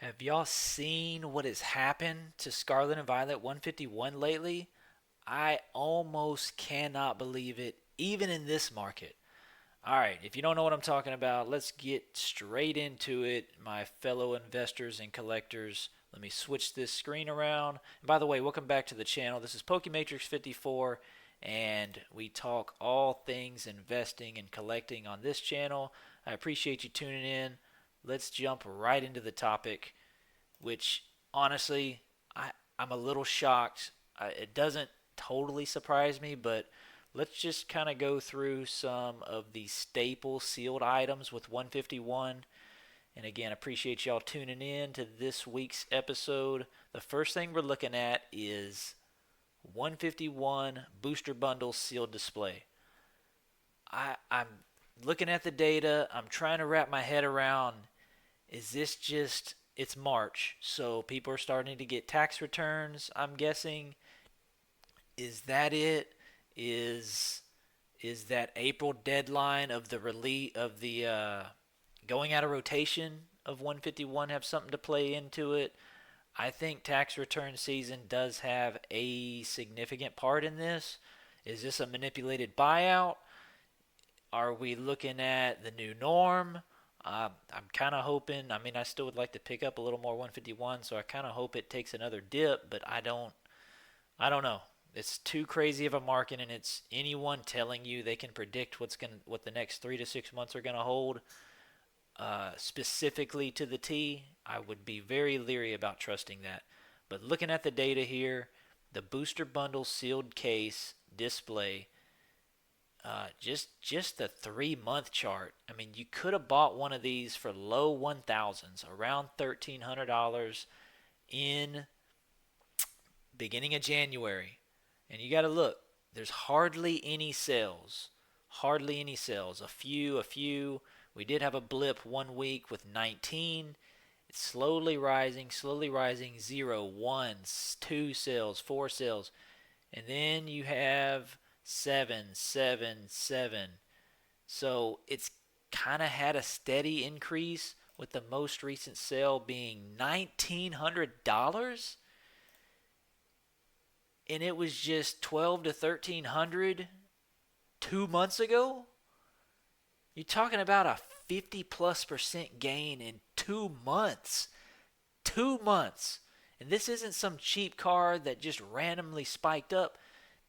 Have y'all seen what has happened to Scarlet and Violet 151 lately? I almost cannot believe it, even in this market. All right, if you don't know what I'm talking about, let's get straight into it, my fellow investors and collectors. Let me switch this screen around. And by the way, welcome back to the channel. This is Pokematrix 54, and we talk all things investing and collecting on this channel. I appreciate you tuning in. Let's jump right into the topic, which honestly, I'm a little shocked. It doesn't totally surprise me, but let's just kind of go through some of the staple sealed items with 151. And again, appreciate y'all tuning in to this week's episode. The first thing we're looking at is 151 booster bundle sealed display. I'm looking at the data. I'm trying to wrap my head around, is this just, it's March, so people are starting to get tax returns, I'm guessing. Is that it? Is is that April deadline of the release of the going out of rotation of 151 have something to play into it? I think tax return season does have a significant part in this. Is this a manipulated buyout? Are we looking at the new norm? I'm kind of hoping. I mean, I still would like to pick up a little more 151, so I kind of hope it takes another dip. But I don't. I don't know. It's too crazy of a market, and it's anyone telling you they can predict what the next 3 to 6 months are gonna hold, specifically to the T. I would be very leery about trusting that. But looking at the data here, the booster bundle sealed case display, just the 3 month chart. I mean, you could have bought one of these for low 1,000s, around $1,300 in beginning of January. And you got to look. There's hardly any sales. Hardly any sales. A few. We did have a blip one week with 19. It's slowly rising, slowly rising. 0, 1, 2 sales, 4 sales. And then you have 7, 7, 7. So it's kind of had a steady increase, with the most recent sale being $1,900, and it was just 12 to 1300 2 months ago. You're talking about a 50+% gain in 2 months. 2 months. And this isn't some cheap card that just randomly spiked up.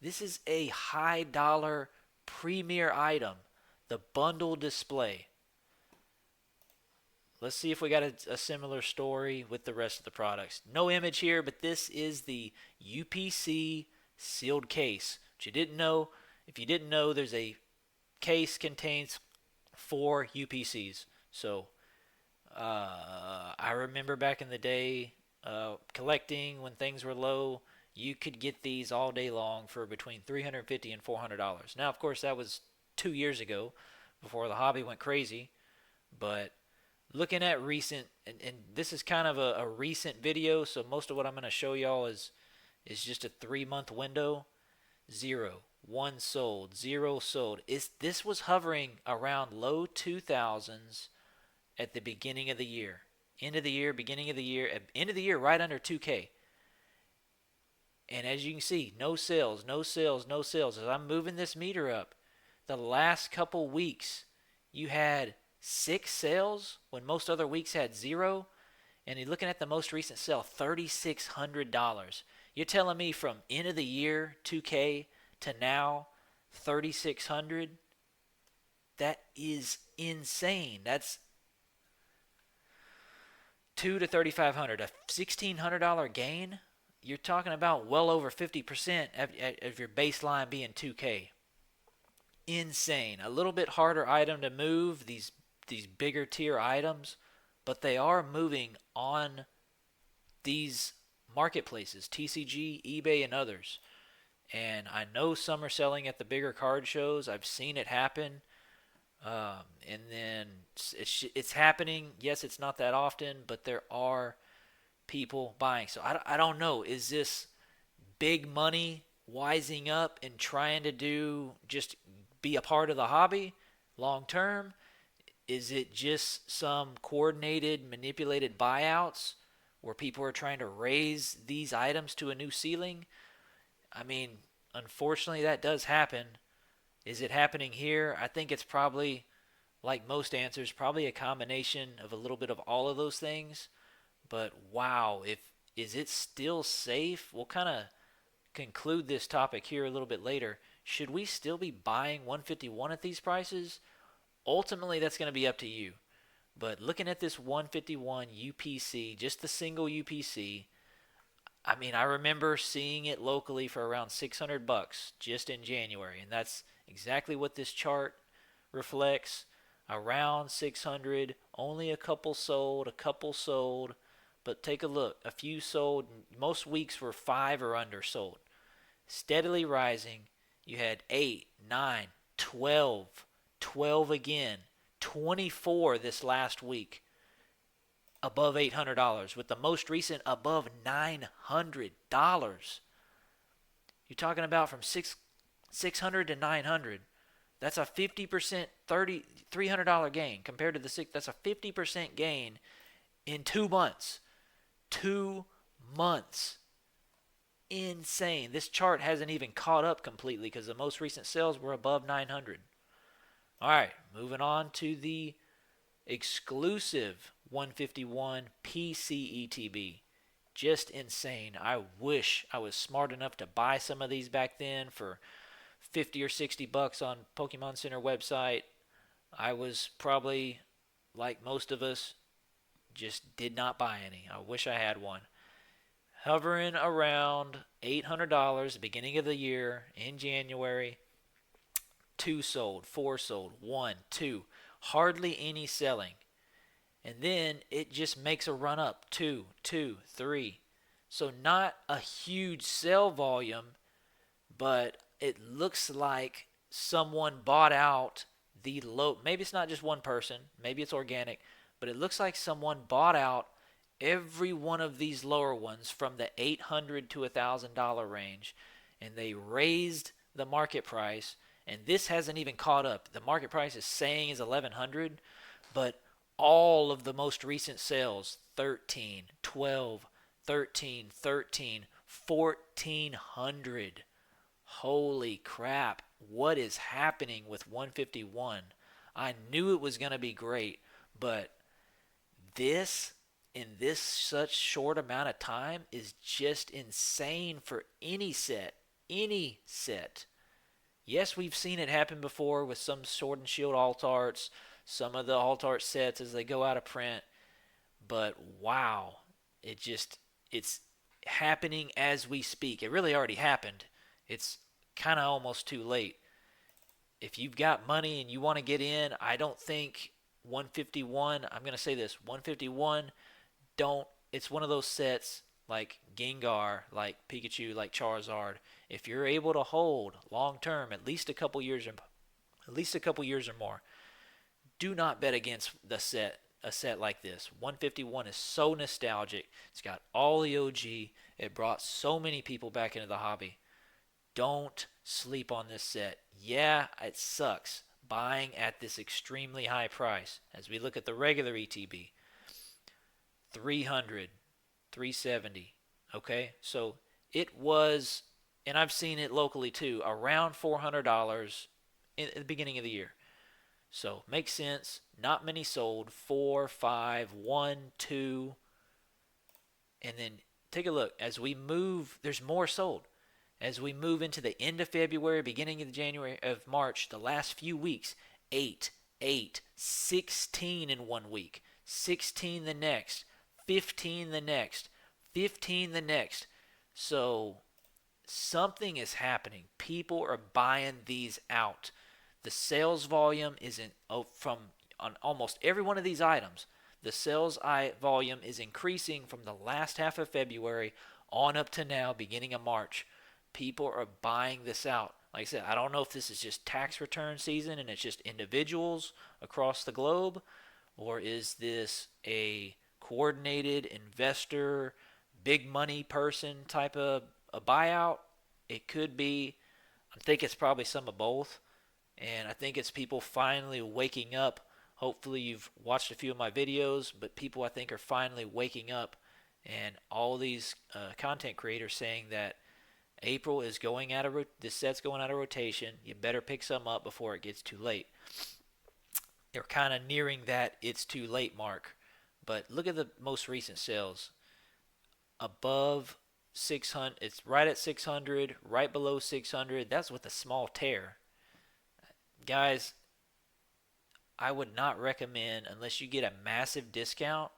This is a high dollar premier item, the bundle display. Let's see if we got a similar story with the rest of the products. No image here, but this is the UPC sealed case. Which you didn't know. If you didn't know, there's a case contains 4 UPCs. So I remember back in the day, collecting when things were low. You could get these all day long for between $350 and $400. Now, of course, that was 2 years ago, before the hobby went crazy. But looking at recent, and this is kind of a recent video, so most of what I'm going to show y'all is just a 3 month window. 0, 1 sold, 0 sold. This was hovering around low 2000s at the beginning of the year. End of the year, beginning of the year, end of the year, right under 2K. And as you can see, no sales, no sales, no sales. As I'm moving this meter up, the last couple weeks, you had 6 sales when most other weeks had 0. And you're looking at the most recent sale, $3,600. You're telling me from end of the year 2K to now 3,600? That is insane. That's 2 to 3,500, a $1,600 gain. You're talking about well over 50% of your baseline being 2K. Insane. A little bit harder item to move, these bigger tier items, but they are moving on these marketplaces, TCG, eBay, and others. And I know some are selling at the bigger card shows. I've seen it happen. And then it's happening. Yes, it's not that often, but there are people buying. So I don't know. Is this big money wising up and trying to do just be a part of the hobby long term? Is it just some coordinated, manipulated buyouts? where people are trying to raise these items to a new ceiling. I mean, unfortunately, that does happen. Is it happening here? I think it's probably, like most answers, probably a combination of a little bit of all of those things. But wow, if is it still safe? We'll kind of conclude this topic here a little bit later. Should we still be buying 151 at these prices? Ultimately, that's going to be up to you. But looking at this 151 UPC, just the single UPC, I mean, I remember seeing it locally for around 600 bucks just in January, and that's exactly what this chart reflects. Around 600, only a couple sold, but take a look. A few sold, most weeks were 5 or under sold. Steadily rising. You had 8, 9, 12, 12 again, 24 this last week above $800, with the most recent above $900. You're talking about from 600 to 900. That's a 50% $300 gain compared to the six. That's a 50% gain in 2 months. 2 months. Insane. This chart hasn't even caught up completely because the most recent sales were above 900. All right, moving on to the exclusive 151 PCETB. Just insane. I wish I was smart enough to buy some of these back then for 50 or 60 bucks on Pokemon Center website. I was probably, like most of us, just did not buy any. I wish I had one. Hovering around $800 beginning of the year in January. 2 sold, 4 sold, 1, 2. Hardly any selling. And then it just makes a run up. 2, 2, 3. So not a huge sell volume, but it looks like someone bought out the low. Maybe it's not just one person. Maybe it's organic. But it looks like someone bought out every one of these lower ones from the $800 to $1,000 range. And they raised the market price. And this hasn't even caught up. The market price is saying is 1100, but all of the most recent sales 13, 12, 13, 13, 1400. Holy crap. What is happening with 151? I knew it was going to be great, but this in this such short amount of time is just insane for any set. Any set. Yes, we've seen it happen before with some Sword and Shield alt arts, some of the alt art sets as they go out of print. But wow, it's happening as we speak. It really already happened. It's kind of almost too late. If you've got money and you want to get in, I don't think 151, I'm going to say this, 151, it's one of those sets like Gengar, like Pikachu, like Charizard. If you're able to hold long term, at least a couple years or more, do not bet against a set like this. 151 is so nostalgic. It's got all the OG. It brought so many people back into the hobby. Don't sleep on this set. Yeah, it sucks buying at this extremely high price. As we look at the regular ETB, 300, 370. Okay, so it was, and I've seen it locally too, around $400 at the beginning of the year. So makes sense. Not many sold. 4, 5, 1, 2, and then take a look. As we move, there's more sold. As we move into the end of February, beginning of January, of March, the last few weeks, 8, 8, 16 in 1 week, 16 the next, 15 the next, 15 the next. So something is happening. People are buying these out. The sales volume isn't from on almost every one of these items. The sales volume is increasing from the last half of February on up to now, beginning of March. People are buying this out. Like I said, I don't know if this is just tax return season and it's just individuals across the globe, or is this a coordinated investor, big money person type of a buyout? It could be. I think it's probably some of both. And I think it's people finally waking up. Hopefully you've watched a few of my videos, but people I think are finally waking up and all these content creators saying that April is going out of this set's going out of rotation. You better pick some up before it gets too late. They're kind of nearing that it's too late mark. But look at the most recent sales. Above 600, it's right at 600, right below 600. That's with a small tear. Guys, I would not recommend, unless you get a massive discount,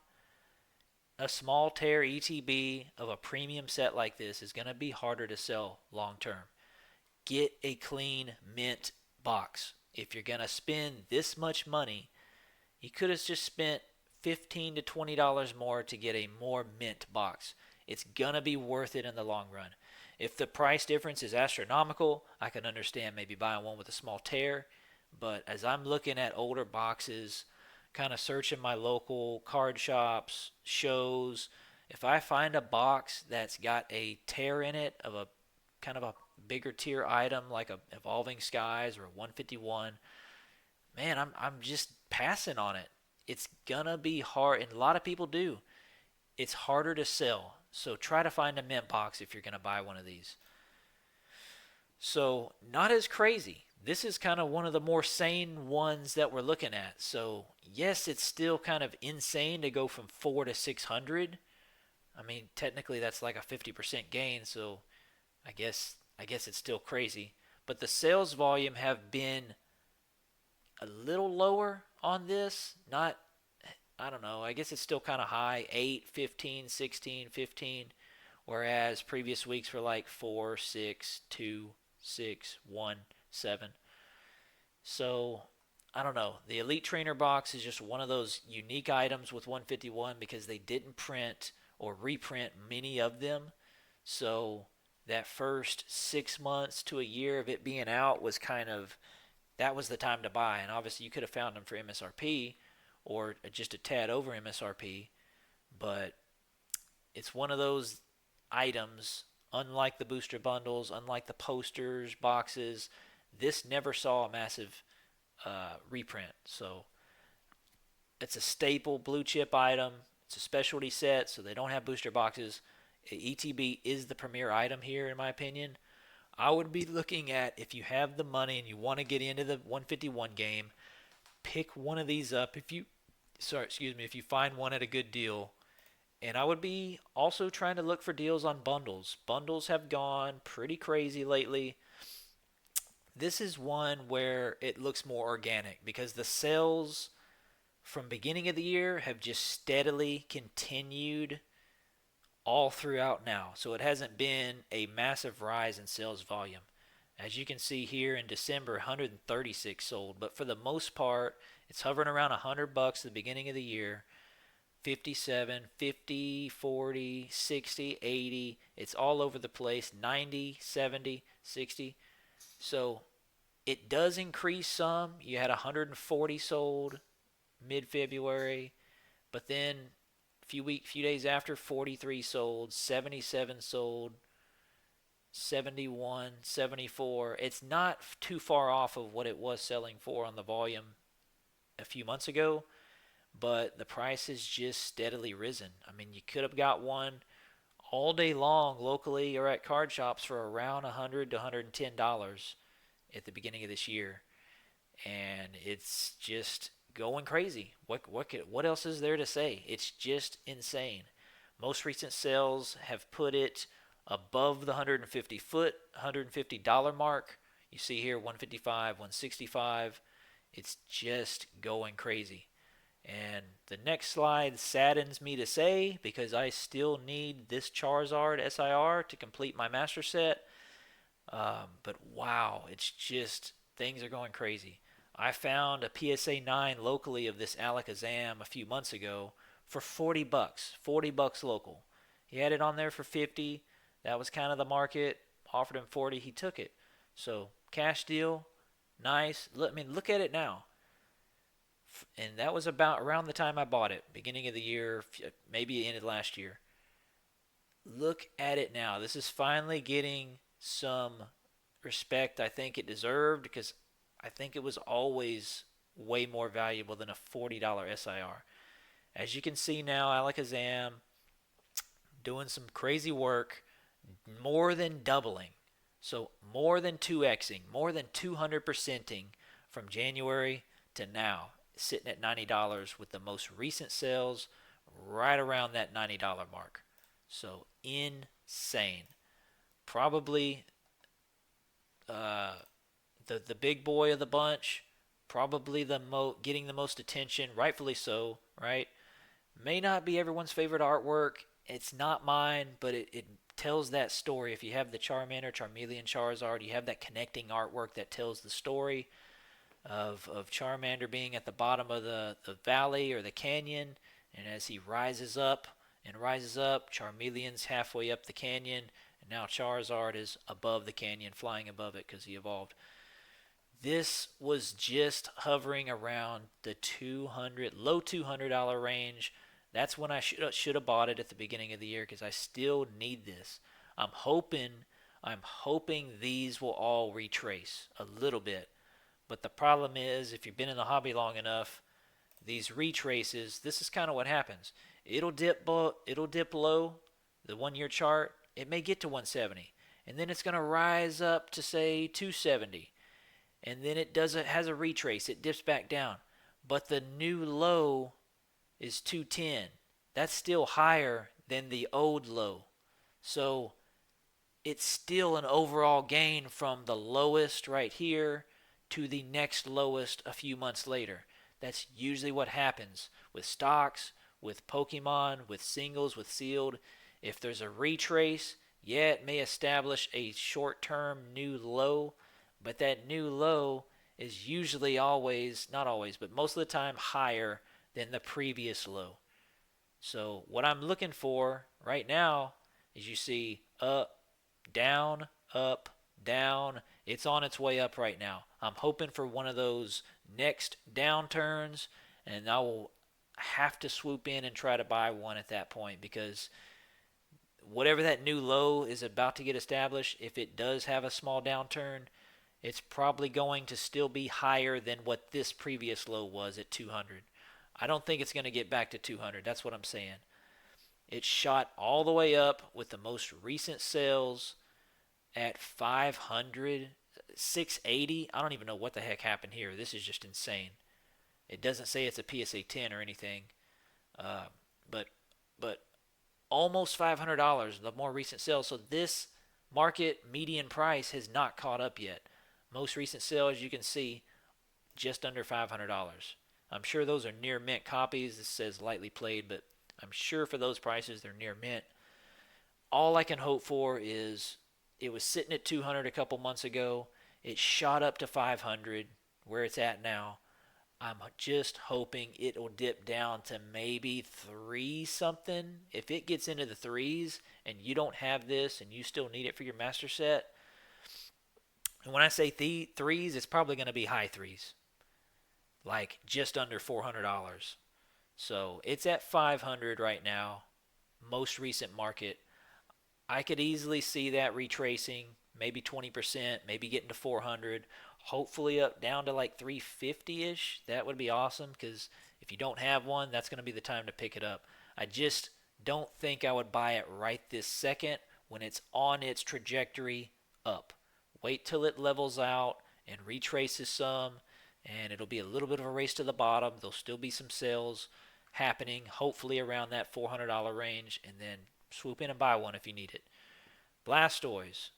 a small tear ETB of a premium set like this is going to be harder to sell long term. Get a clean mint box. If you're going to spend this much money, you could have just spent $15 to $20 more to get a more mint box. It's going to be worth it in the long run. If the price difference is astronomical, I can understand maybe buying one with a small tear. But as I'm looking at older boxes, kind of searching my local card shops, shows, if I find a box that's got a tear in it of a kind of a bigger tier item like a Evolving Skies or a 151, man, I'm just passing on it. It's gonna be hard, and a lot of people do. It's harder to sell, so try to find a mint box if you're gonna buy one of these. So not as crazy. This is kind of one of the more sane ones that we're looking at. So yes, it's still kind of insane to go from 4 to 600. I mean, technically that's like a 50% gain. So I guess it's still crazy. But the sales volume have been a little lower on this. Not, I don't know. I guess it's still kind of high, 8, 15, 16, 15. Whereas previous weeks were like 4, 6, 2, 6, 1, 7. So I don't know. The Elite Trainer box is just one of those unique items with 151 because they didn't print or reprint many of them. So that first 6 months to a year of it being out was kind of, that was the time to buy. And obviously you could have found them for MSRP or just a tad over MSRP, but it's one of those items, unlike the booster bundles, unlike the posters, boxes, this never saw a massive reprint. So it's a staple blue chip item. It's a specialty set, so they don't have booster boxes. ETB is the premier item here, in my opinion. I would be looking at, if you have the money and you want to get into the 151 game, pick one of these up. If you find one at a good deal. And I would be also trying to look for deals on bundles. Bundles have gone pretty crazy lately. This is one where it looks more organic because the sales from beginning of the year have just steadily continued all throughout now. So it hasn't been a massive rise in sales volume. As you can see here in December, 136 sold, but for the most part, it's hovering around $100 at the beginning of the year. 57, 50, 40, 60, 80. It's all over the place. 90, 70, 60. So it does increase some. You had 140 sold mid-February, but then few days after, 43 sold, 77 sold, 71, 74. It's not too far off of what it was selling for on the volume a few months ago, but the price has just steadily risen. I mean, you could have got one all day long locally or at card shops for around $100 to $110 at the beginning of this year, and it's just going crazy. What else is there to say? It's just insane. Most recent sales have put it above the 150 $150 mark. You see here 155, 165. It's just going crazy. And the next slide saddens me to say because I still need this Charizard SIR to complete my master set. But wow, it's just, things are going crazy. I found a PSA 9 locally of this Alakazam a few months ago for $40. $40 local. He had it on there for 50. That was kind of the market. Offered him 40, he took it. So, cash deal, nice. I mean, look at it now. And that was about around the time I bought it, beginning of the year, maybe ended last year. Look at it now. This is finally getting some respect I think it deserved because I think it was always way more valuable than a $40 SIR. As you can see now, Alakazam, doing some crazy work, more than doubling. So more than 2xing, more than 200%ing from January to now, sitting at $90 with the most recent sales right around that $90 mark. So insane. Probably uh, the big boy of the bunch, probably getting the most attention, rightfully so, right? May not be everyone's favorite artwork. It's not mine, but it tells that story. If you have the Charmander, Charmeleon, Charizard, you have that connecting artwork that tells the story of Charmander being at the bottom of the valley or the canyon, and as he rises up and rises up, Charmeleon's halfway up the canyon, and now Charizard is above the canyon, flying above it because he evolved. This was just hovering around the low $200 range. That's when I should have bought it at the beginning of the year because I still need this. I'm hoping I'm hoping these will all retrace a little bit. But the problem is, if you've been in the hobby long enough, these retraces, this is kind of what happens. It'll dip low, the 1 year chart. It may get to 170, and then it's going to rise up to say 270, and then it has a retrace. It dips back down, but the new low is 210. That's still higher than the old low. So it's still an overall gain from the lowest right here to the next lowest a few months later. That's usually what happens with stocks, with Pokemon, with singles, with sealed. If there's a retrace, yeah, it may establish a short term new low, but that new low is usually always, not always, but most of the time higher than the previous low. So what I'm looking for right now is you see up, down, up, down. It's on its way up right now. I'm hoping for one of those next downturns, and I will have to swoop in and try to buy one at that point because whatever that new low is about to get established, if it does have a small downturn, it's probably going to still be higher than what this previous low was at 200. I don't think it's going to get back to 200. That's what I'm saying. It shot all the way up with the most recent sales at 500, 680. I don't even know what the heck happened here. This is just insane. It doesn't say it's a PSA 10 or anything, uh, but but almost $500 the more recent sales. So this market median price has not caught up yet. Most recent sales, you can see, just under $500. I'm sure those are near mint copies. This says lightly played, but I'm sure for those prices they're near mint. All I can hope for is it was sitting at 200 a couple months ago. It shot up to 500 where it's at now. I'm just hoping it'll dip down to maybe 3 something. If it gets into the 3s and you don't have this and you still need it for your master set, and when I say 3s, it's probably going to be high 3s, like just under $400. So it's at 500 right now, most recent market. I could easily see that retracing, maybe 20%, maybe getting to 400, hopefully up down to like 350-ish. That would be awesome because if you don't have one, that's going to be the time to pick it up. I just don't think I would buy it right this second when it's on its trajectory up. Wait till it levels out and retraces some, and it'll be a little bit of a race to the bottom. There'll still be some sales happening, hopefully around that $400 range, and then swoop in and buy one if you need it. Blastoise,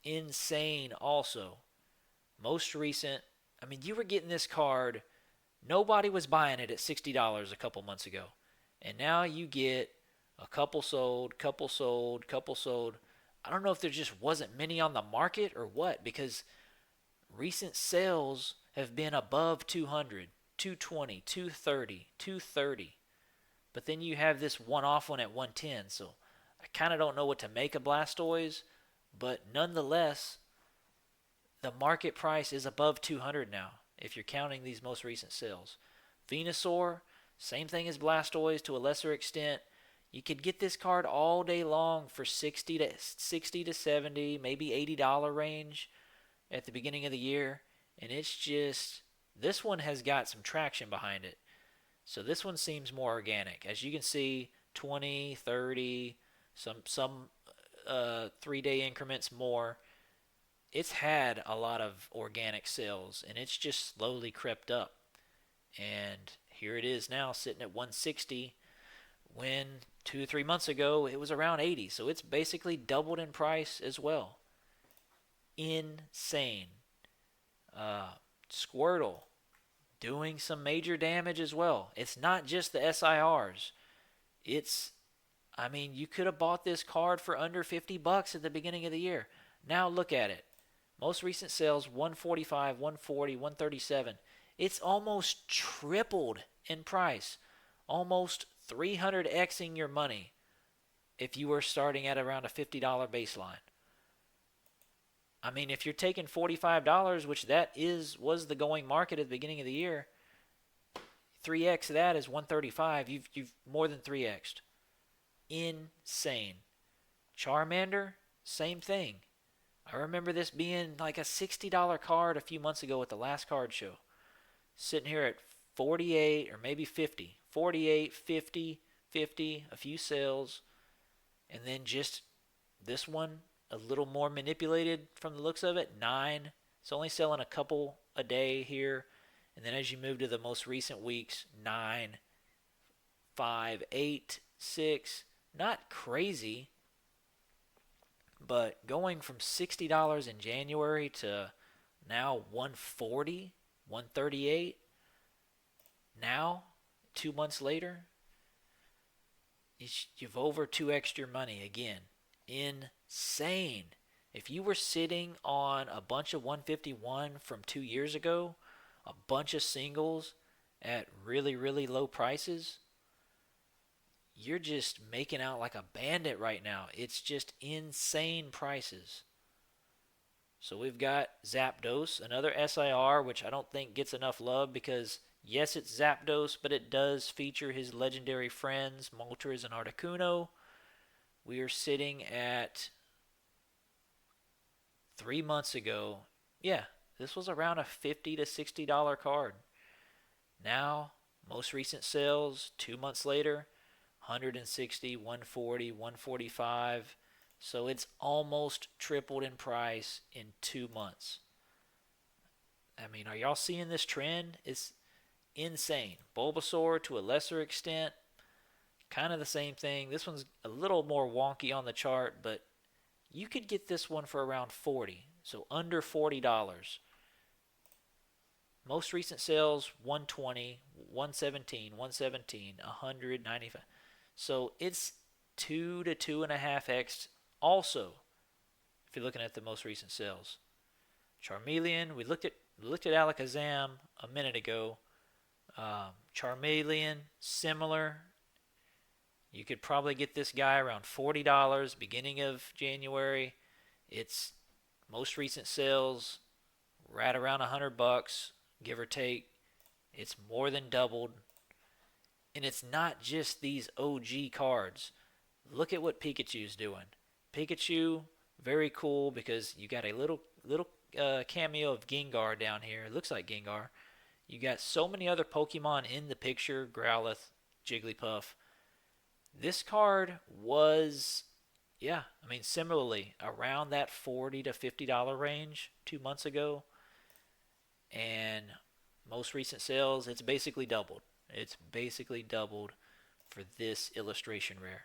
insane also. Most recent, I mean, you were getting this card, nobody was buying it at $60 a couple months ago. And now you get a couple sold, couple sold, couple sold. I don't know if there just wasn't many on the market or what, because recent sales have been above 200, 220, 230, 230. But then you have this one-off one at 110. So I kind of don't know what to make of Blastoise, but nonetheless, the market price is above 200 now if you're counting these most recent sales. Venusaur, same thing as Blastoise to a lesser extent. You could get this card all day long for 60 to 70, maybe $80 range at the beginning of the year, and it's just this one has got some traction behind it. So this one seems more organic. As you can see, 20, 30, some 3-day increments more. It's had a lot of organic sales, and it's just slowly crept up. And here it is now sitting at 160 when 2 or 3 months ago it was around 80. So it's basically doubled in price as well. Insane. Uh, Squirtle doing some major damage as well. It's not just the SIRs. It's, I mean, you could have bought this card for under $50 at the beginning of the year. Now look at it. Most recent sales 145, 140, 137. It's almost tripled in price. Almost 300xing your money if you were starting at around a $50 baseline. I mean, if you're taking $45, which was the going market at the beginning of the year, 3x that is 135. You've more than 3x'd. Insane. Charmander, same thing. I remember this being like a $60 card a few months ago at the last card show. Sitting here at 48 or maybe 50. 48, 50, 50, a few sales. And then just this one, a little more manipulated from the looks of it, 9. It's only selling a couple a day here. And then as you move to the most recent weeks, 9, 5, 8, 6. Not crazy, but going from $60 in January to now 140, 138. Now, 2 months later, you've over 2x'd your money again. Insane. If you were sitting on a bunch of 151 from 2 years ago, a bunch of singles at really, really low prices, you're just making out like a bandit right now. It's just insane prices. So we've got Zapdos, another SIR, which I don't think gets enough love because, yes, it's Zapdos, but it does feature his legendary friends, Moltres and Articuno. We are sitting at 3 months ago. Yeah, this was around a $50 to $60 card. Now, most recent sales, 2 months later, 160, 140, 145. So it's almost tripled in price in 2 months. I mean, are y'all seeing this trend? It's insane. Bulbasaur, to a lesser extent, kind of the same thing. This one's a little more wonky on the chart, but you could get this one for around 40, so under $40. Most recent sales 120, 117, 117, 195. So it's 2 to 2.5x also, if you're looking at the most recent sales. Charmeleon, we looked at Alakazam a minute ago. Charmeleon, similar. You could probably get this guy around $40 beginning of January. Its most recent sales right around $100, give or take. It's more than doubled. And it's not just these OG cards. Look at what Pikachu's doing. Pikachu, very cool because you got a little cameo of Gengar down here. It looks like Gengar. You got so many other Pokemon in the picture. Growlithe, Jigglypuff. This card was, yeah, I mean, similarly, around that $40 to $50 range 2 months ago. And most recent sales, it's basically doubled. It's basically doubled for this illustration rare.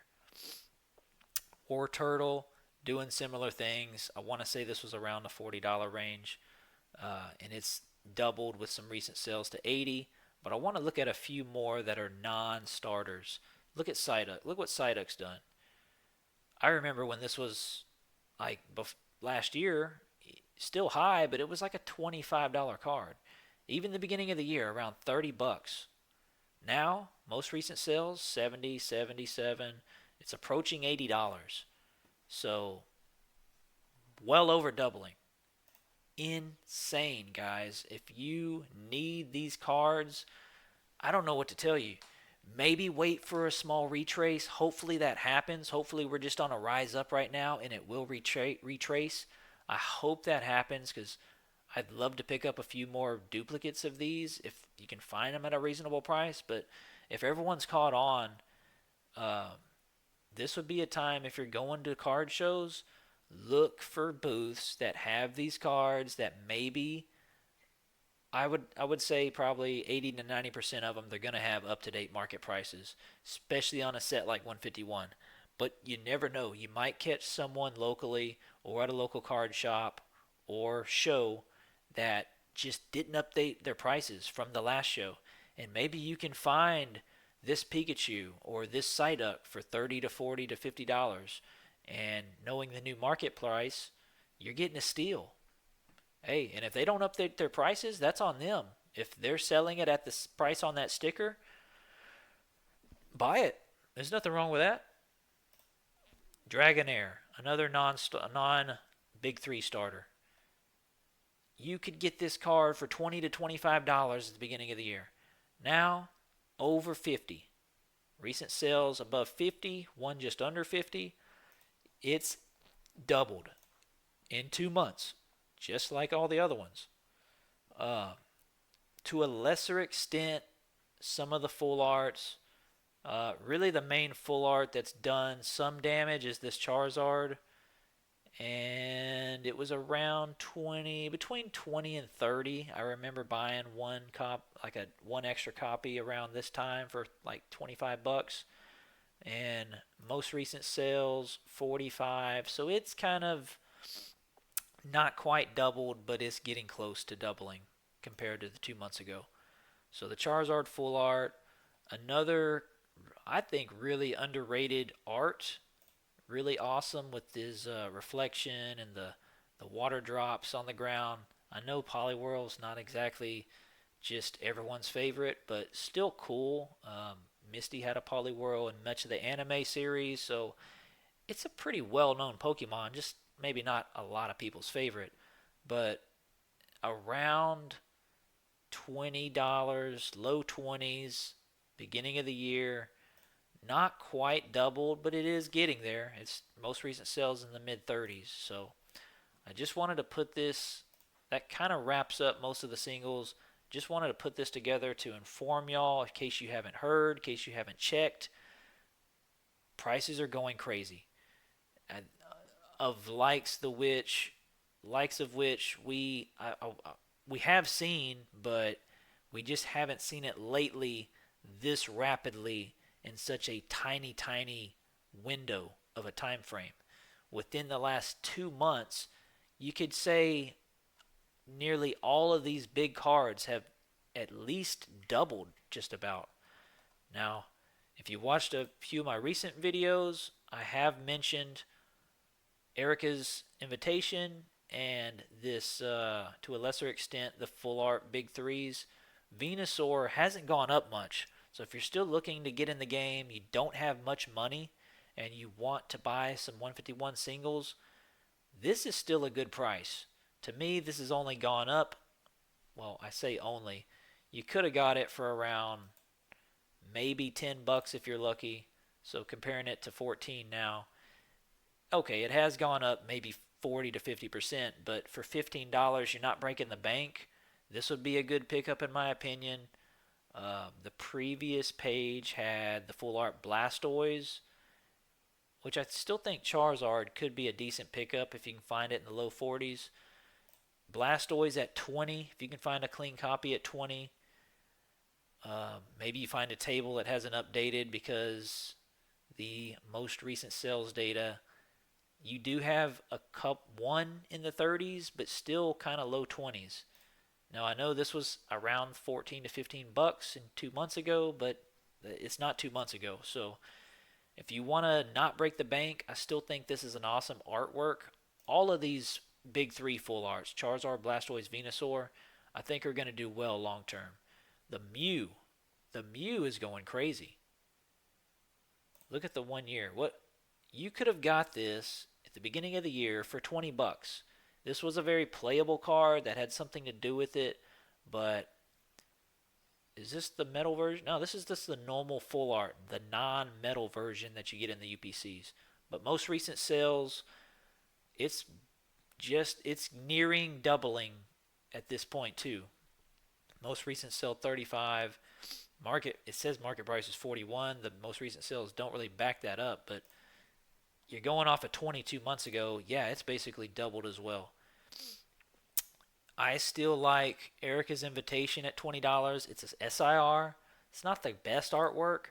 War Turtle, doing similar things. I want to say this was around the $40 range. And it's doubled with some recent sales to 80. But I want to look at a few more that are non-starters. Look at Psyduck. Look what Psyduck's done. I remember when this was like last year, still high, but it was like a $25 card. Even the beginning of the year, around $30. Now, most recent sales, 70, 77. It's approaching $80. So, well over doubling. Insane, guys. If you need these cards, I don't know what to tell you. Maybe wait for a small retrace. Hopefully that happens. Hopefully we're just on a rise up right now and it will retrace. I hope that happens because I'd love to pick up a few more duplicates of these if you can find them at a reasonable price. But if everyone's caught on, Um, this would be a time if you're going to card shows, look for booths that have these cards that maybe I would say probably 80 to 90% of them they're going to have up-to-date market prices, especially on a set like 151. But you never know. You might catch someone locally or at a local card shop or show that just didn't update their prices from the last show. And maybe you can find this Pikachu or this Psyduck for 30 to 40 to $50. And knowing the new market price, you're getting a steal. Hey, and if they don't update their prices, that's on them. If they're selling it at the price on that sticker, buy it. There's nothing wrong with that. Dragonair, another non Big 3 starter. You could get this card for $20 to $25 at the beginning of the year. Now, over 50. Recent sales above 50, one just under 50. It's doubled in 2 months, just like all the other ones. Uh, to a lesser extent, some of the full arts. Really, the main full art that's done some damage is this Charizard, and it was around 20, between 20 and 30. I remember buying like a one extra copy around this time for like 25 bucks, and most recent sales 45. So it's kind of not quite doubled, but it's getting close to doubling compared to the 2 months ago. So the Charizard full art, another I think really underrated art, really awesome with his reflection and the water drops on the ground. I know Poliwhirl's not exactly just everyone's favorite, but still cool. Misty had a Poliwhirl in much of the anime series, so it's a pretty well-known Pokemon, just maybe not a lot of people's favorite, but around $20, low 20s, beginning of the year. Not quite doubled, but it is getting there. It's most recent sales in the mid 30s. So I just wanted to put this, that kind of wraps up most of the singles. Just wanted to put this together to inform y'all in case you haven't heard, in case you haven't checked. Prices are going crazy. Of likes of which we have seen, but we just haven't seen it lately this rapidly in such a tiny window of a time frame. Within the last 2 months, you could say nearly all of these big cards have at least doubled just about. Now, if you watched a few of my recent videos, I have mentioned Erica's invitation and this, to a lesser extent, the full art big threes. Venusaur hasn't gone up much. So if you're still looking to get in the game, you don't have much money, and you want to buy some 151 singles, this is still a good price. To me, this has only gone up. Well, I say only. You could have got it for around maybe 10 bucks if you're lucky. So comparing it to 14 now, okay, it has gone up maybe 40 to 50%, but for $15, you're not breaking the bank. This would be a good pickup in my opinion. The previous page had the full art Blastoise, which I still think Charizard could be a decent pickup if you can find it in the low 40s. Blastoise at 20, if you can find a clean copy at 20. Maybe you find a table that hasn't updated because the most recent sales data, you do have a one in the 30s, but still kind of low 20s. Now I know this was around 14 to 15 bucks 2 months ago, but it's not 2 months ago. So if you want to not break the bank, I still think this is an awesome artwork. All of these big three full arts, Charizard, Blastoise, Venusaur, I think are going to do well long term. The Mew is going crazy. Look at the 1 year. What you could have got this at the beginning of the year for 20 bucks. This was a very playable card that had something to do with it, but is this the metal version? No, this is just the normal full art, the non-metal version that you get in the UPCs. But most recent sales, it's nearing doubling at this point too. Most recent sale 35, It says market price is 41. The most recent sales don't really back that up, but you're going off of 22 months ago. Yeah, it's basically doubled as well. I still like Erica's Invitation at $20. It's a SIR. It's not the best artwork,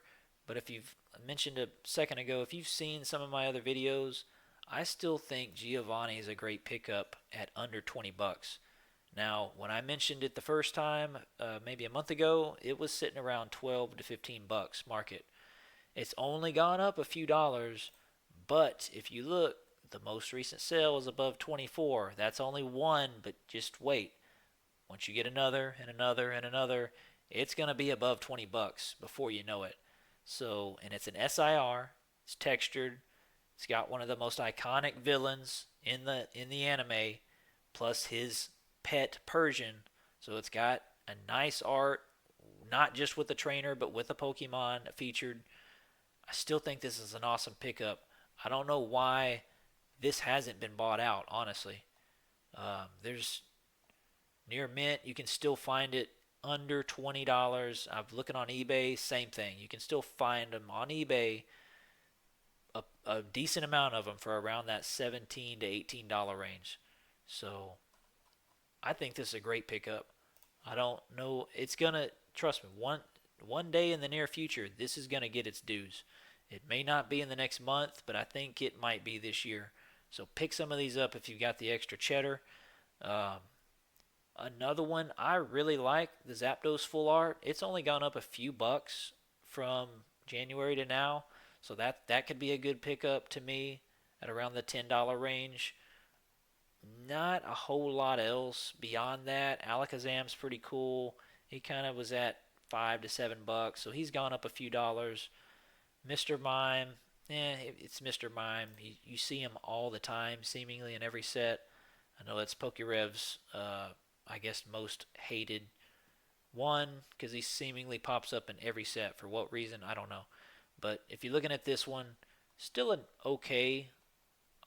but if you've I mentioned a second ago, if you've seen some of my other videos, I still think Giovanni is a great pickup at under 20 bucks. Now, when I mentioned it the first time, maybe a month ago, it was sitting around 12 to 15 bucks market. It's only gone up a few dollars, but if you look, the most recent sale is above 24. That's only one, but just wait. Once you get another and another and another, it's going to be above 20 bucks before you know it. So, and it's an SIR, it's textured, it's got one of the most iconic villains in the anime plus his pet Persian. So it's got a nice art, not just with the trainer, but with the Pokemon featured. I still think this is an awesome pickup. I don't know why this hasn't been bought out, honestly. There's near mint, you can still find it under $20. I'm looking on eBay, same thing. You can still find them on eBay, a decent amount of them for around that $17 to $18 range. So I think this is a great pickup. I don't know. It's gonna trust me. One day in the near future, this is gonna get its dues. It may not be in the next month, but I think it might be this year. So pick some of these up if you've got the extra cheddar. Um, Another one I really like, the Zapdos full art. It's only gone up a few bucks from January to now, so that could be a good pickup to me at around the $10 range. Not a whole lot else beyond that. Alakazam's pretty cool. He kind of was at 5 to 7 bucks, so he's gone up a few dollars. Mr. Mime, it's Mr. Mime. You see him all the time, seemingly in every set. I know it's Pokerev's, I guess, most hated one because he seemingly pops up in every set. For what reason, I don't know. But if you're looking at this one, still an okay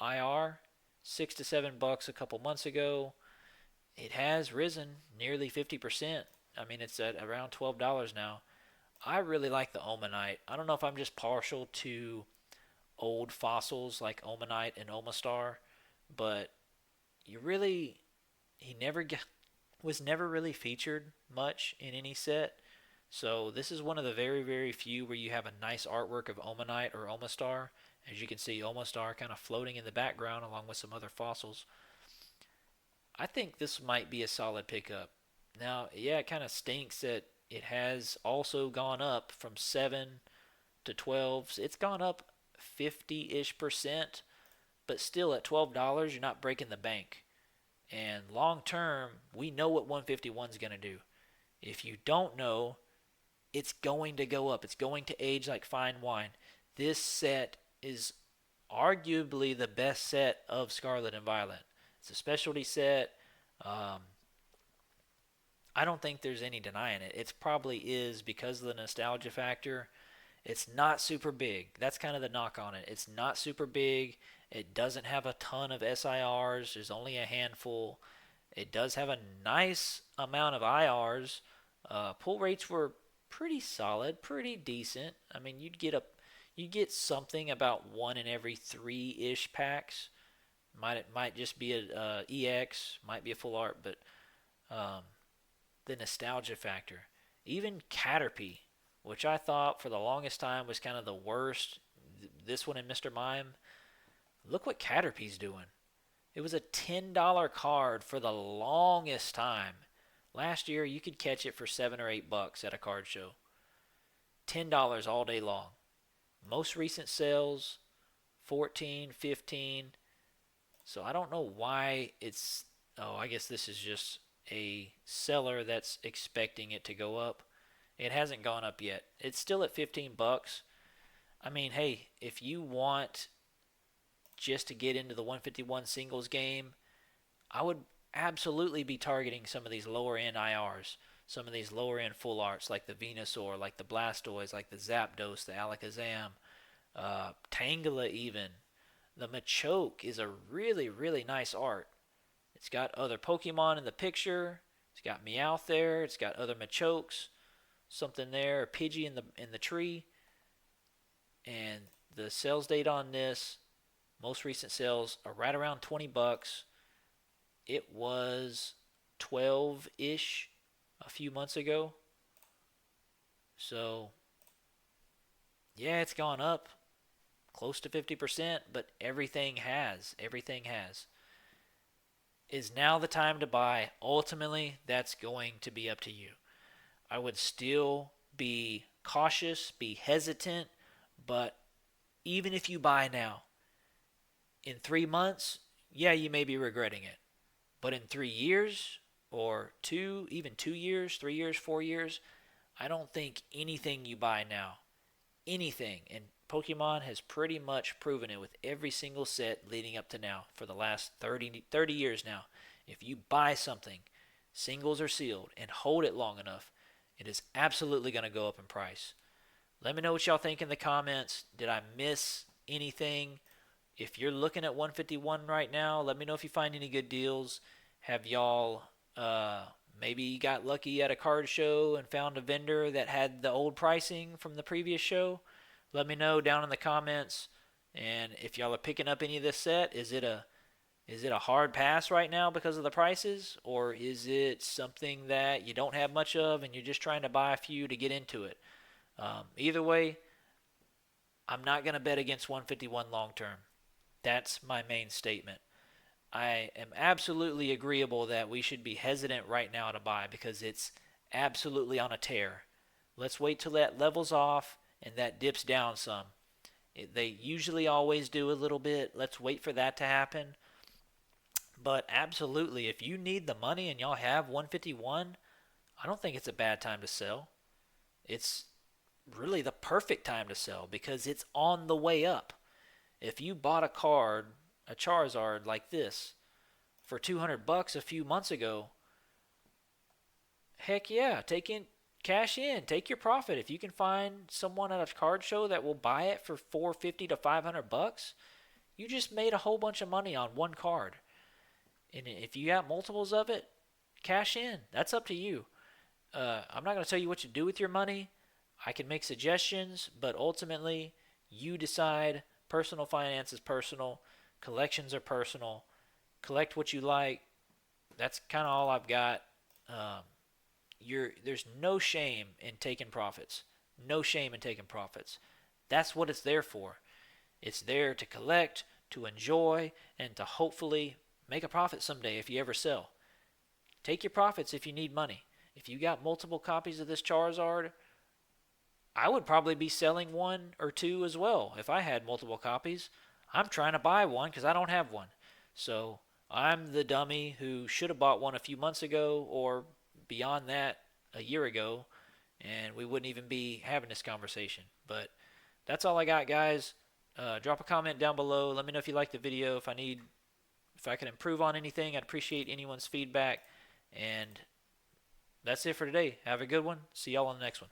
IR, 6 to 7 bucks a couple months ago. It has risen nearly 50%. I mean, it's at around $12 now. I really like the Omanite. I don't know if I'm just partial to old fossils like Omanite and Omastar, but you really he never was never really featured much in any set. So this is one of the very, very few where you have a nice artwork of Omanite or Omastar. As you can see, Omastar kind of floating in the background along with some other fossils. I think this might be a solid pickup. Now, yeah, it kind of stinks that it has also gone up from 7 to 12. It's gone up 50-ish percent, but still at $12, you're not breaking the bank. And long term, we know what 151 is going to do. If you don't know, it's going to go up. It's going to age like fine wine. This set is arguably the best set of Scarlet and Violet. It's a specialty set. I don't think there's any denying it. It probably is because of the nostalgia factor. It's not super big. That's kind of the knock on it. It's not super big. It doesn't have a ton of SIRs. There's only a handful. It does have a nice amount of IRs. Pull rates were pretty solid, pretty decent. I mean, you get something about one in every three-ish packs. Might just be a EX, might be a full art, but the nostalgia factor. Even Caterpie, which I thought for the longest time was kind of the worst. This one in Mr. Mime. Look what Caterpie's doing. It was a $10 card for the longest time. Last year, you could catch it for 7 or 8 bucks at a card show. $10 all day long. Most recent sales, 14, 15. So I don't know why it's... Oh, I guess this is just a seller that's expecting it to go up. It hasn't gone up yet. It's still at 15 bucks. I mean, hey, if you want just to get into the 151 singles game, I would absolutely be targeting some of these lower end IRs, some of these lower end full arts like the Venusaur, like the Blastoise, like the Zapdos, the Alakazam, Tangela even. The Machoke is a really, really nice art. It's got other Pokemon in the picture. It's got Meowth there. It's got other Machokes. something there, a Pidgey in the tree, and the sales date on this, most recent sales are right around 20 bucks. It was 12-ish a few months ago. So, yeah, it's gone up close to 50%, but everything has. Everything has. Is now the time to buy? Ultimately, that's going to be up to you. I would still be cautious, be hesitant, but even if you buy now, in 3 months, yeah, you may be regretting it. But in 3 years, or two, even 2 years, 3 years, 4 years, I don't think anything you buy now, anything, and Pokemon has pretty much proven it with every single set leading up to now for the last 30 years now. If you buy something, singles or sealed, and hold it long enough, it is absolutely going to go up in price. Let me know what y'all think in the comments. Did I miss anything? If you're looking at 151 right now, let me know if you find any good deals. Have y'all maybe got lucky at a card show and found a vendor that had the old pricing from the previous show? Let me know down in the comments. And if y'all are picking up any of this set, is it a hard pass right now because of the prices, or is it something that you don't have much of and you're just trying to buy a few to get into it? Either way, I'm not going to bet against 151 long term. That's my main statement. I am absolutely agreeable that we should be hesitant right now to buy because it's absolutely on a tear. Let's wait till that levels off and that dips down some. They usually always do a little bit. Let's wait for that to happen. But absolutely, if you need the money and y'all have 151, I don't think it's a bad time to sell. It's really the perfect time to sell because it's on the way up. If you bought a card, a Charizard like this, for 200 bucks a few months ago, heck yeah, cash in, take your profit. If you can find someone at a card show that will buy it for 450 to 500 bucks, you just made a whole bunch of money on one card. And if you got multiples of it, cash in. That's up to you. I'm not going to tell you what to do with your money. I can make suggestions, but ultimately, you decide. Personal finance is personal. Collections are personal. Collect what you like. That's kind of all I've got. There's no shame in taking profits. No shame in taking profits. That's what it's there for. It's there to collect, to enjoy, and to hopefully make a profit someday if you ever sell. Take your profits if you need money. If you got multiple copies of this Charizard, I would probably be selling one or two as well if I had multiple copies. I'm trying to buy one because I don't have one. So I'm the dummy who should have bought one a few months ago or beyond that a year ago, and we wouldn't even be having this conversation. But that's all I got, guys. Drop a comment down below. Let me know if you like the video. If I can improve on anything, I'd appreciate anyone's feedback. And that's it for today. Have a good one. See y'all on the next one.